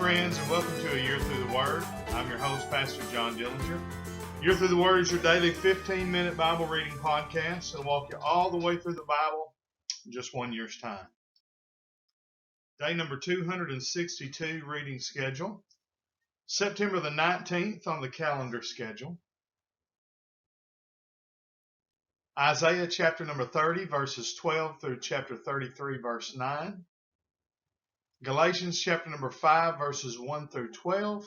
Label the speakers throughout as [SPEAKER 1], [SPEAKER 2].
[SPEAKER 1] friends, and welcome to A Year Through the Word. I'm your host, Pastor John Dillinger. Year Through the Word is your daily 15-minute Bible reading podcast. It'll walk you all the way through the Bible in just 1 year's time. Day number 262 reading schedule. September the 19th on the calendar schedule. Isaiah chapter number 30, verses 12 through chapter 33, verse 9. Galatians chapter number 5, verses 1 through 12.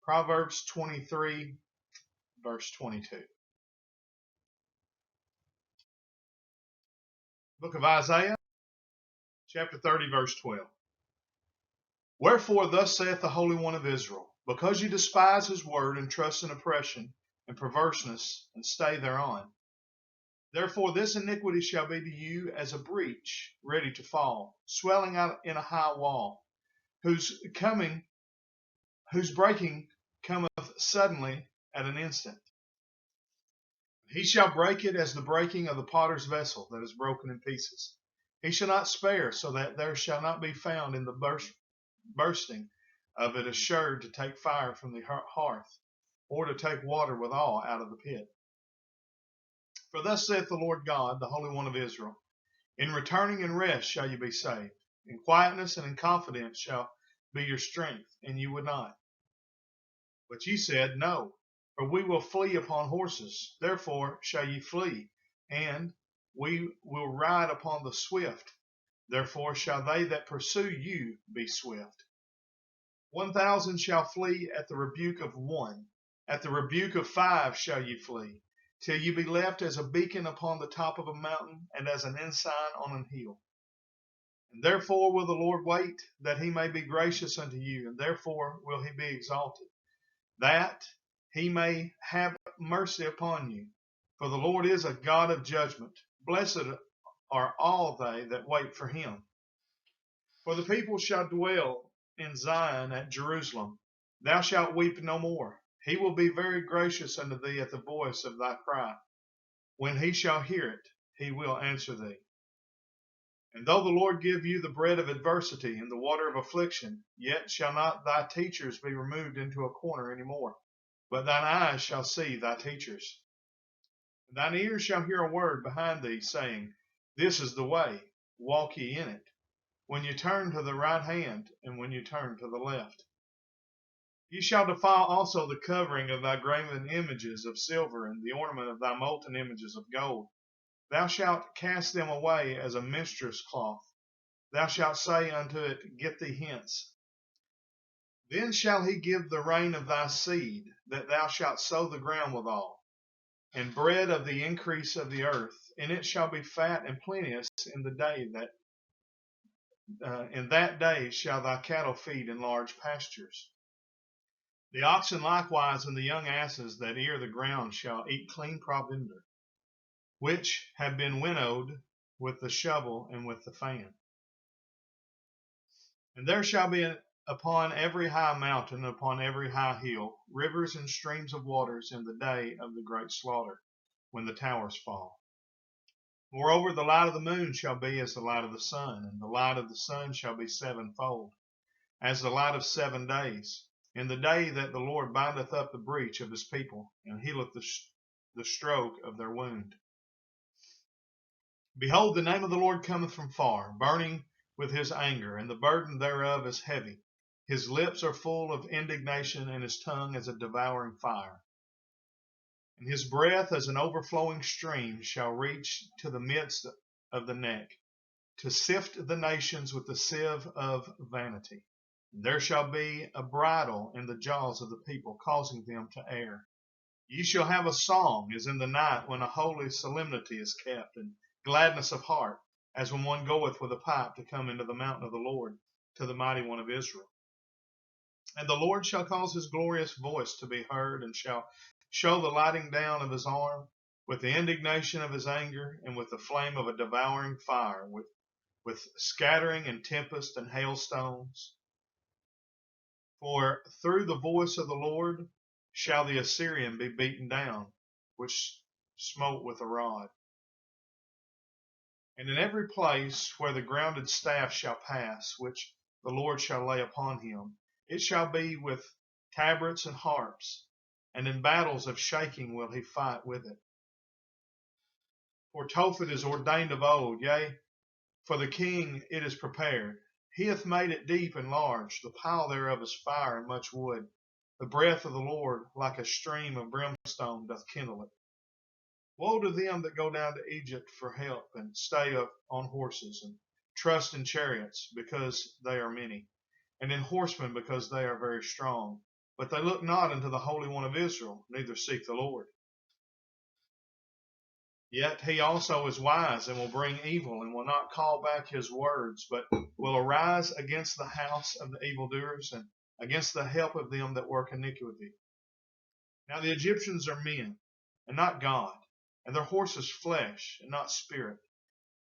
[SPEAKER 1] Proverbs 23, verse 22. Book of Isaiah, chapter 30, verse 12. Wherefore thus saith the Holy One of Israel, because you despise his word and trust in oppression and perverseness and stay thereon. Therefore this iniquity shall be to you as a breach ready to fall, swelling out in a high wall, whose breaking cometh suddenly at an instant. He shall break it as the breaking of the potter's vessel that is broken in pieces. He shall not spare, so that there shall not be found in the bursting of it assured to take fire from the hearth, or to take water withal out of the pit. For thus saith the Lord God, the Holy One of Israel, in returning and rest shall you be saved. In quietness and in confidence shall be your strength, and you would not. But ye said, No, for we will flee upon horses. Therefore shall ye flee, and we will ride upon the swift. Therefore shall they that pursue you be swift. 1,000 shall flee at the rebuke of one. At the rebuke of 5 shall ye flee, till you be left as a beacon upon the top of a mountain, and as an ensign on an hill. And therefore will the Lord wait, that he may be gracious unto you, and therefore will he be exalted, that he may have mercy upon you. For the Lord is a God of judgment. Blessed are all they that wait for him. For the people shall dwell in Zion at Jerusalem. Thou shalt weep no more. He will be very gracious unto thee at the voice of thy cry. When he shall hear it, he will answer thee. And though the Lord give you the bread of adversity and the water of affliction, yet shall not thy teachers be removed into a corner any more, but thine eyes shall see thy teachers. And thine ears shall hear a word behind thee, saying, This is the way, walk ye in it, when you turn to the right hand, and when you turn to the left. Ye shall defile also the covering of thy graven images of silver, and the ornament of thy molten images of gold. Thou shalt cast them away as a minstrel's cloth. Thou shalt say unto it, Get thee hence. Then shall he give the rain of thy seed, that thou shalt sow the ground withal, and bread of the increase of the earth. And it shall be fat and plenteous in the day in that day shall thy cattle feed in large pastures. The oxen likewise and the young asses that ear the ground shall eat clean provender, which have been winnowed with the shovel and with the fan. And there shall be upon every high mountain, upon every high hill, rivers and streams of waters in the day of the great slaughter, when the towers fall. Moreover, the light of the moon shall be as the light of the sun, and the light of the sun shall be sevenfold, as the light of 7 days, in the day that the Lord bindeth up the breach of his people, and healeth the stroke of their wound. Behold, the name of the Lord cometh from far, burning with his anger, and the burden thereof is heavy. His lips are full of indignation, and his tongue as a devouring fire. And his breath as an overflowing stream shall reach to the midst of the neck, to sift the nations with the sieve of vanity. And there shall be a bridle in the jaws of the people, causing them to err. Ye shall have a song as in the night when a holy solemnity is kept, and gladness of heart, as when one goeth with a pipe to come into the mountain of the Lord, to the mighty one of Israel. And the Lord shall cause his glorious voice to be heard, and shall show the lighting down of his arm, with the indignation of his anger, and with the flame of a devouring fire, with scattering and tempest and hailstones. For through the voice of the Lord shall the Assyrian be beaten down, which smote with a rod. And in every place where the grounded staff shall pass, which the Lord shall lay upon him, It shall be with tabrets and harps, and in battles of shaking will he fight with it. For Tophet is ordained of old, yea, for the king it is prepared. He hath made it deep and large, the pile thereof is fire and much wood. The breath of the Lord, like a stream of brimstone, doth kindle it. Woe to them that go down to Egypt for help, and stay up on horses, and trust in chariots, because they are many, and in horsemen, because they are very strong. But they look not unto the Holy One of Israel, neither seek the Lord. Yet he also is wise, and will bring evil, and will not call back his words, but will arise against the house of the evildoers, and against the help of them that work iniquity. Now the Egyptians are men, and not God, and their horses flesh, and not spirit.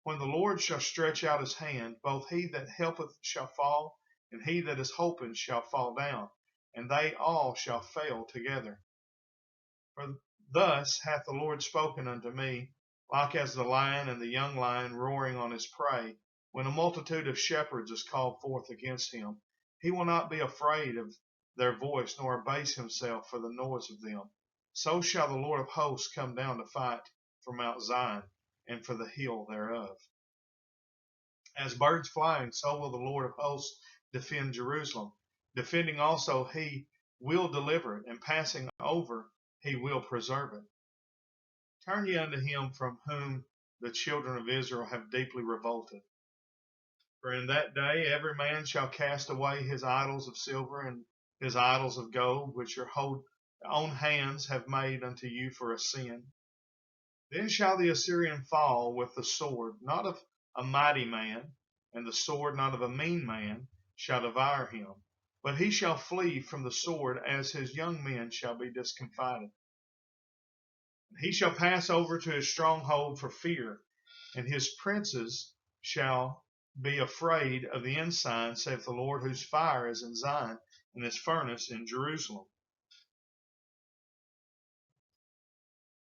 [SPEAKER 1] When the Lord shall stretch out his hand, both he that helpeth shall fall, and he that is hoping shall fall down, and they all shall fail together. For thus hath the Lord spoken unto me, like as the lion and the young lion roaring on his prey, when a multitude of shepherds is called forth against him. He will not be afraid of their voice, nor abase himself for the noise of them. So shall the Lord of hosts come down to fight for Mount Zion, and for the hill thereof. As birds flying, so will the Lord of hosts defend Jerusalem. Defending also he will deliver it, and passing over he will preserve it. Turn ye unto him from whom the children of Israel have deeply revolted. For in that day every man shall cast away his idols of silver and his idols of gold, which your own hands have made unto you for a sin. Then shall the Assyrian fall with the sword, not of a mighty man, and the sword not of a mean man shall devour him. But he shall flee from the sword as his young men shall be discomfited. He shall pass over to his stronghold for fear, and his princes shall be afraid of the ensign, saith the Lord, whose fire is in Zion, and his furnace in Jerusalem.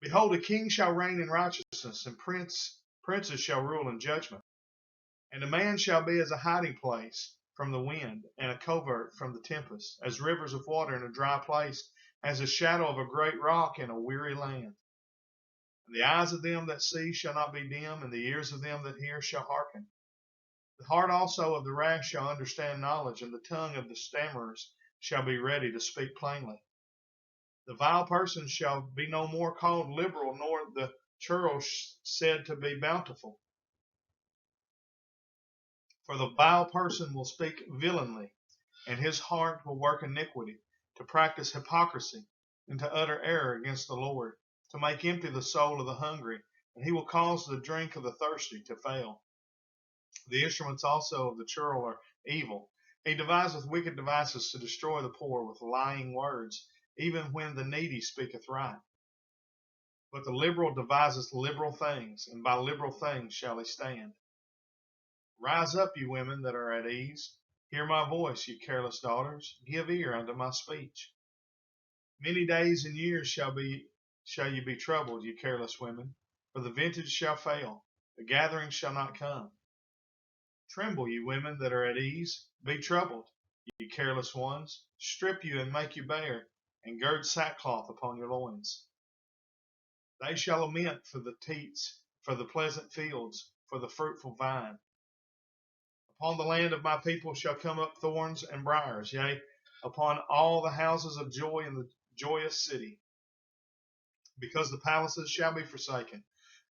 [SPEAKER 1] Behold, a king shall reign in righteousness, and princes shall rule in judgment. And a man shall be as a hiding place from the wind, and a covert from the tempest, as rivers of water in a dry place, as a shadow of a great rock in a weary land. And the eyes of them that see shall not be dim, and the ears of them that hear shall hearken. The heart also of the rash shall understand knowledge, and the tongue of the stammerers shall be ready to speak plainly. The vile person shall be no more called liberal, nor the churl said to be bountiful. For the vile person will speak villainly, and his heart will work iniquity, to practice hypocrisy, and to utter error against the Lord, to make empty the soul of the hungry, and he will cause the drink of the thirsty to fail. The instruments also of the churl are evil. He deviseth wicked devices to destroy the poor with lying words, even when the needy speaketh right. But the liberal deviseth liberal things, and by liberal things shall he stand. Rise up, you women that are at ease. Hear my voice, you careless daughters. Give ear unto my speech. Many days and years shall you be troubled, you careless women, for the vintage shall fail, the gathering shall not come. Tremble, you women that are at ease. Be troubled, you careless ones. Strip you and make you bare, and gird sackcloth upon your loins. They shall lament for the teats, for the pleasant fields, for the fruitful vine. Upon the land of my people shall come up thorns and briars, yea, upon all the houses of joy in the joyous city. Because the palaces shall be forsaken,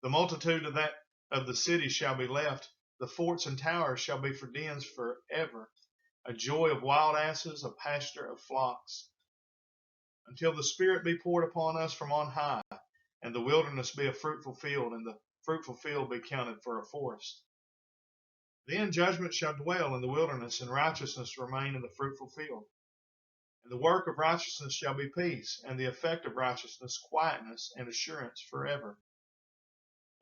[SPEAKER 1] the multitude of the city shall be left, the forts and towers shall be for dens forever, a joy of wild asses, a pasture of flocks. Until the Spirit be poured upon us from on high, and the wilderness be a fruitful field, and the fruitful field be counted for a forest. Then judgment shall dwell in the wilderness, and righteousness remain in the fruitful field. And the work of righteousness shall be peace, and the effect of righteousness quietness and assurance forever.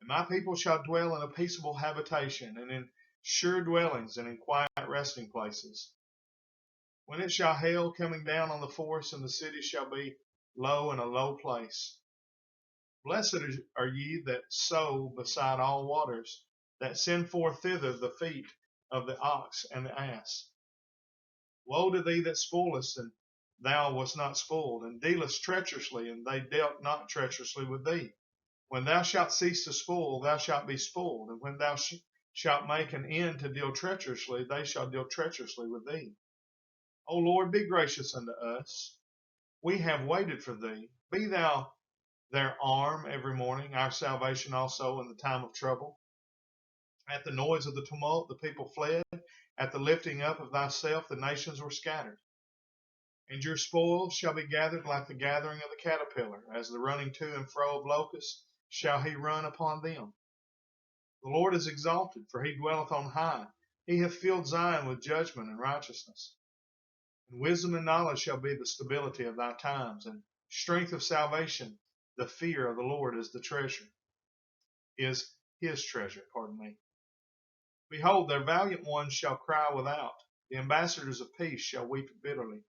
[SPEAKER 1] And my people shall dwell in a peaceable habitation, and in sure dwellings, and in quiet resting places. When it shall hail coming down on the forest, and the city shall be low in a low place. Blessed are ye that sow beside all waters, that send forth thither the feet of the ox and the ass. Woe to thee that spoilest, and thou wast not spoiled, and dealest treacherously, and they dealt not treacherously with thee. When thou shalt cease to spoil, thou shalt be spoiled, and when thou shalt make an end to deal treacherously, they shall deal treacherously with thee. O Lord, be gracious unto us. We have waited for thee. Be thou their arm every morning, our salvation also in the time of trouble. At the noise of the tumult, the people fled. At the lifting up of thyself, the nations were scattered. And your spoil shall be gathered like the gathering of the caterpillar, as the running to and fro of locusts shall he run upon them. The Lord is exalted, for he dwelleth on high. He hath filled Zion with judgment and righteousness. And wisdom and knowledge shall be the stability of thy times, and strength of salvation. The fear of the Lord is his treasure. Behold, their valiant ones shall cry without. The ambassadors of peace shall weep bitterly.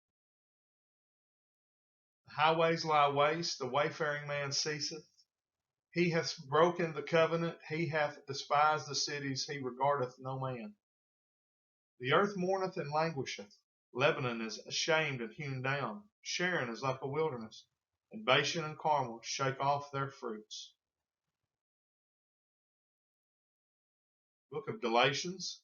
[SPEAKER 1] The highways lie waste, the wayfaring man ceaseth. He hath broken the covenant, he hath despised the cities, he regardeth no man. The earth mourneth and languisheth. Lebanon is ashamed and hewn down. Sharon is like a wilderness, and Bashan and Carmel shake off their fruits. Book of Galatians,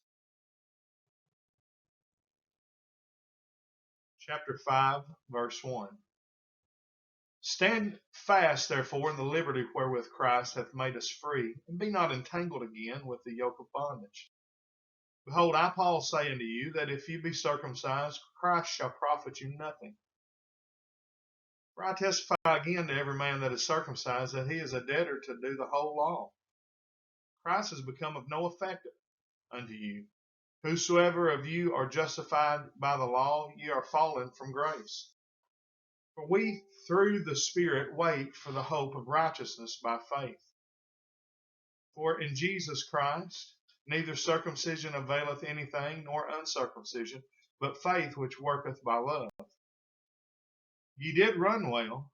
[SPEAKER 1] chapter 5, verse 1. Stand fast, therefore, in the liberty wherewith Christ hath made us free, and be not entangled again with the yoke of bondage. Behold, I, Paul, say unto you, that if you be circumcised, Christ shall profit you nothing. For I testify again to every man that is circumcised, that he is a debtor to do the whole law. Christ has become of no effect unto you. Whosoever of you are justified by the law, ye are fallen from grace. For we, through the Spirit, wait for the hope of righteousness by faith. For in Jesus Christ neither circumcision availeth anything, nor uncircumcision, but faith which worketh by love. Ye did run well.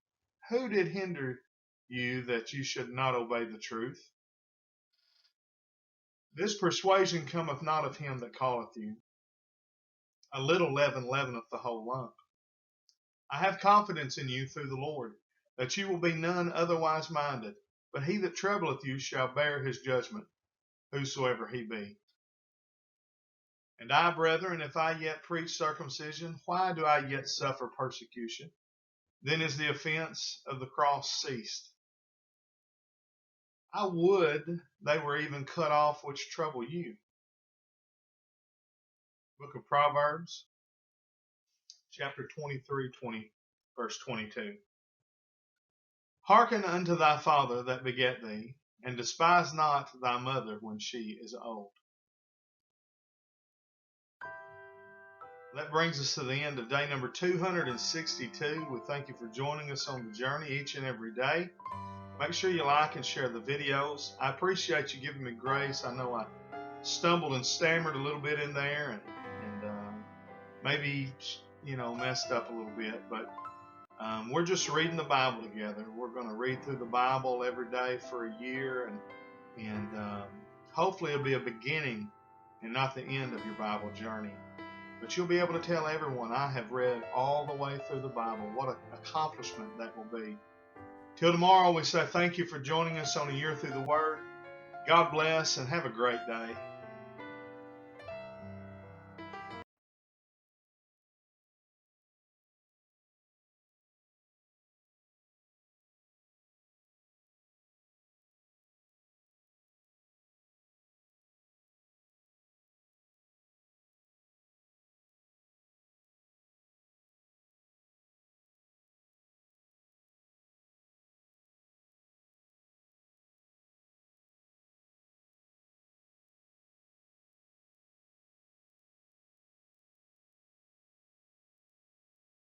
[SPEAKER 1] Who did hinder you that you should not obey the truth? This persuasion cometh not of him that calleth you. A little leaven leaveneth the whole lump. I have confidence in you through the Lord, that you will be none otherwise minded, but he that troubleth you shall bear his judgment, whosoever he be. And I, brethren, if I yet preach circumcision, why do I yet suffer persecution? Then is the offense of the cross ceased. I would they were even cut off which trouble you. Book of Proverbs, chapter 23, verse 22. Hearken unto thy father that begat thee, and despise not thy mother when she is old. That brings us to the end of day number 262. We thank you for joining us on the journey each and every day. Make sure you like and share the videos. I appreciate you giving me grace. I know I stumbled and stammered a little bit in there, and maybe messed up a little bit, but we're just reading the Bible together. We're going to read through the Bible every day for a year, and hopefully it'll be a beginning and not the end of your Bible journey. But you'll be able to tell everyone, I have read all the way through the Bible. What an accomplishment that will be. Till tomorrow, we say thank you for joining us on A Year Through the Word. God bless and have a great day.